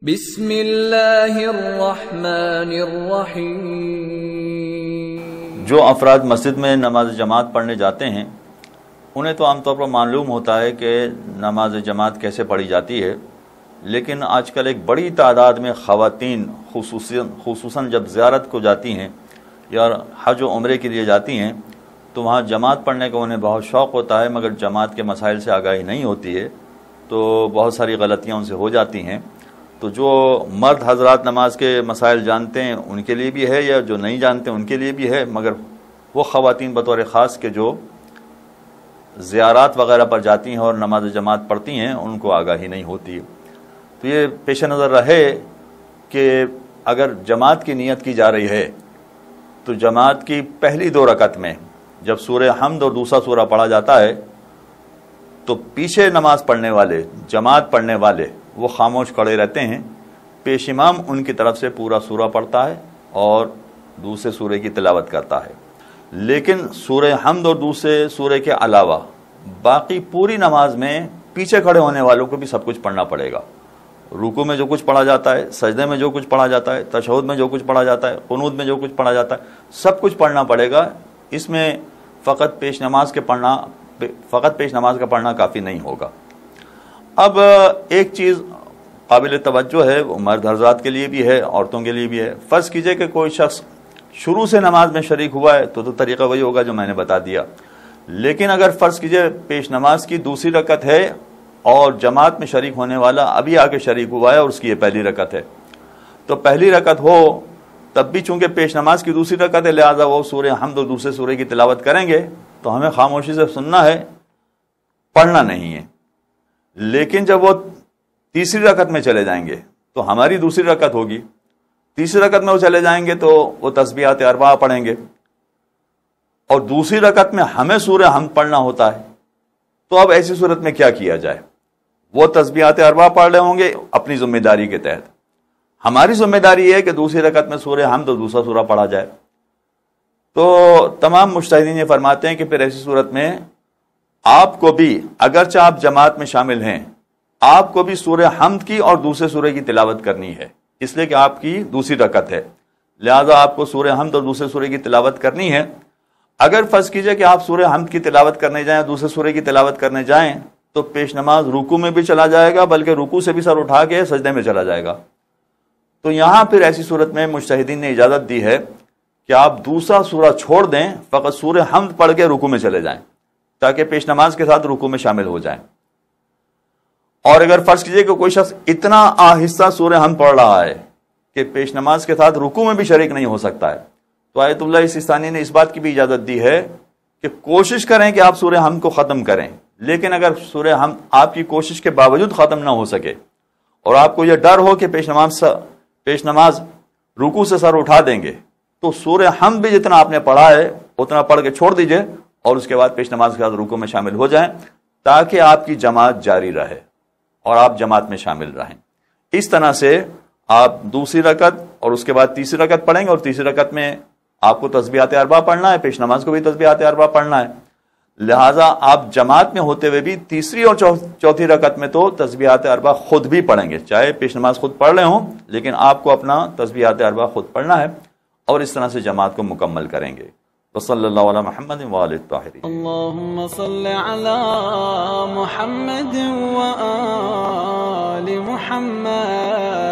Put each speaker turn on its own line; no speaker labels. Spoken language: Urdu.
بسم اللہ الرحمن الرحیم۔
جو افراد مسجد میں نماز جماعت پڑھنے جاتے ہیں انہیں تو عام طور پر معلوم ہوتا ہے کہ نماز جماعت کیسے پڑھی جاتی ہے، لیکن آج کل ایک بڑی تعداد میں خواتین خصوصاً جب زیارت کو جاتی ہیں یا حج و عمرے کے لیے جاتی ہیں تو وہاں جماعت پڑھنے کا انہیں بہت شوق ہوتا ہے، مگر جماعت کے مسائل سے آگاہی نہیں ہوتی ہے تو بہت ساری غلطیاں ان سے ہو جاتی ہیں۔ تو جو مرد حضرات نماز کے مسائل جانتے ہیں ان کے لیے بھی ہے، یا جو نہیں جانتے ان کے لیے بھی ہے، مگر وہ خواتین بطور خاص کے جو زیارات وغیرہ پر جاتی ہیں اور نماز جماعت پڑھتی ہیں ان کو آگاہی نہیں ہوتی ہے۔ تو یہ پیش نظر رہے کہ اگر جماعت کی نیت کی جا رہی ہے تو جماعت کی پہلی 2 رکعت میں جب سورہ حمد اور دوسرا سورہ پڑھا جاتا ہے تو پیچھے نماز پڑھنے والے، جماعت پڑھنے والے وہ خاموش کھڑے رہتے ہیں، پیش امام ان کی طرف سے پورا سورہ پڑھتا ہے اور دوسرے سورے کی تلاوت کرتا ہے۔ لیکن سورہ حمد اور دوسرے سورے کے علاوہ باقی پوری نماز میں پیچھے کھڑے ہونے والوں کو بھی سب کچھ پڑھنا پڑے گا۔ رکوع میں جو کچھ پڑھا جاتا ہے، سجدے میں جو کچھ پڑھا جاتا ہے، تشہد میں جو کچھ پڑھا جاتا ہے، قنوت میں جو کچھ پڑھا جاتا ہے، سب کچھ پڑھنا پڑے گا۔ اس میں فقط پیش نماز کا پڑھنا کافی نہیں ہوگا۔ اب ایک چیز قابل توجہ ہے، وہ مرد حضرات کے لیے بھی ہے، عورتوں کے لیے بھی ہے۔ فرض کیجئے کہ کوئی شخص شروع سے نماز میں شریک ہوا ہے تو طریقہ وہی ہوگا جو میں نے بتا دیا، لیکن اگر فرض کیجئے پیش نماز کی دوسری رکعت ہے اور جماعت میں شریک ہونے والا ابھی آگے شریک ہوا ہے اور اس کی یہ پہلی رکعت ہے، تو پہلی رکعت ہو تب بھی چونکہ پیش نماز کی دوسری رکعت ہے لہٰذا وہ سورہ حمد اور دوسرے سورے کی تلاوت کریں گے تو ہمیں خاموشی سے سننا ہے، پڑھنا نہیں ہے۔ لیکن جب وہ تیسری رکعت میں چلے جائیں گے تو ہماری دوسری رکعت ہوگی، تیسری رکعت میں وہ چلے جائیں گے تو وہ تسبیحات اربعہ پڑھیں گے اور دوسری رکعت میں ہمیں سورہ حمد پڑھنا ہوتا ہے۔ تو اب ایسی صورت میں کیا کیا جائے؟ وہ تسبیحات اربعہ پڑھ رہے ہوں گے اپنی ذمہ داری کے تحت، ہماری ذمہ داری یہ ہے کہ دوسری رکعت میں سورہ حمد اور دوسرا سورہ پڑھا جائے۔ تو تمام مجتہدین یہ فرماتے ہیں کہ پھر ایسی صورت میں آپ کو بھی، اگرچہ آپ جماعت میں شامل ہیں، آپ کو بھی سورہ حمد کی اور دوسرے سورے کی تلاوت کرنی ہے، اس لیے کہ آپ کی دوسری رکعت ہے، لہذا آپ کو سورہ حمد اور دوسرے سورے کی تلاوت کرنی ہے۔ اگر فرض کیجئے کہ آپ سورہ حمد کی تلاوت کرنے جائیں، دوسرے سورے کی تلاوت کرنے جائیں تو پیش نماز رکوع میں بھی چلا جائے گا، بلکہ رکوع سے بھی سر اٹھا کے سجدے میں چلا جائے گا۔ تو یہاں پھر ایسی صورت میں مجتہدین نے اجازت دی ہے کہ آپ دوسرا سورہ چھوڑ دیں، فقط سورہ حمد پڑھ کے رکوع میں چلے جائیں تاکہ پیش نماز کے ساتھ رکوع میں شامل ہو جائیں۔ اور اگر فرض کیجئے کہ کوئی شخص اتنا آہستہ سورہ حمد پڑھ رہا ہے کہ پیش نماز کے ساتھ رکوع میں بھی شریک نہیں ہو سکتا ہے تو آیت اللہ سیستانی نے اس بات کی بھی اجازت دی ہے کہ کوشش کریں کہ آپ سورہ حمد کو ختم کریں، لیکن اگر سورہ حمد آپ کی کوشش کے باوجود ختم نہ ہو سکے اور آپ کو یہ ڈر ہو کہ پیش نماز رکوع سے سر اٹھا دیں گے تو سورہ حمد بھی جتنا آپ نے پڑھا ہے اتنا پڑھ کے چھوڑ دیجئے اور اس کے بعد پیش نماز کے ساتھ رکوع میں شامل ہو جائیں تاکہ آپ کی جماعت جاری رہے اور آپ جماعت میں شامل رہیں۔ اس طرح سے آپ دوسری رکعت اور اس کے بعد تیسری رکعت پڑھیں گے اور تیسری رکعت میں آپ کو تسبیحات اربعہ پڑھنا ہے، پیش نماز کو بھی تسبیحات اربعہ پڑھنا ہے، لہٰذا آپ جماعت میں ہوتے ہوئے بھی تیسری اور چوتھی رکعت میں تو تسبیحات اربعہ خود بھی پڑھیں گے، چاہے پیش نماز خود پڑھ رہے ہوں لیکن آپ کو اپنا تسبیحات اربعہ خود پڑھنا ہے اور اس طرح سے جماعت کو مکمل کریں گے۔ وصلی اللہ علی محمد وآلہ الطاہرین۔
اللہم صل علی محمد وآل محمد۔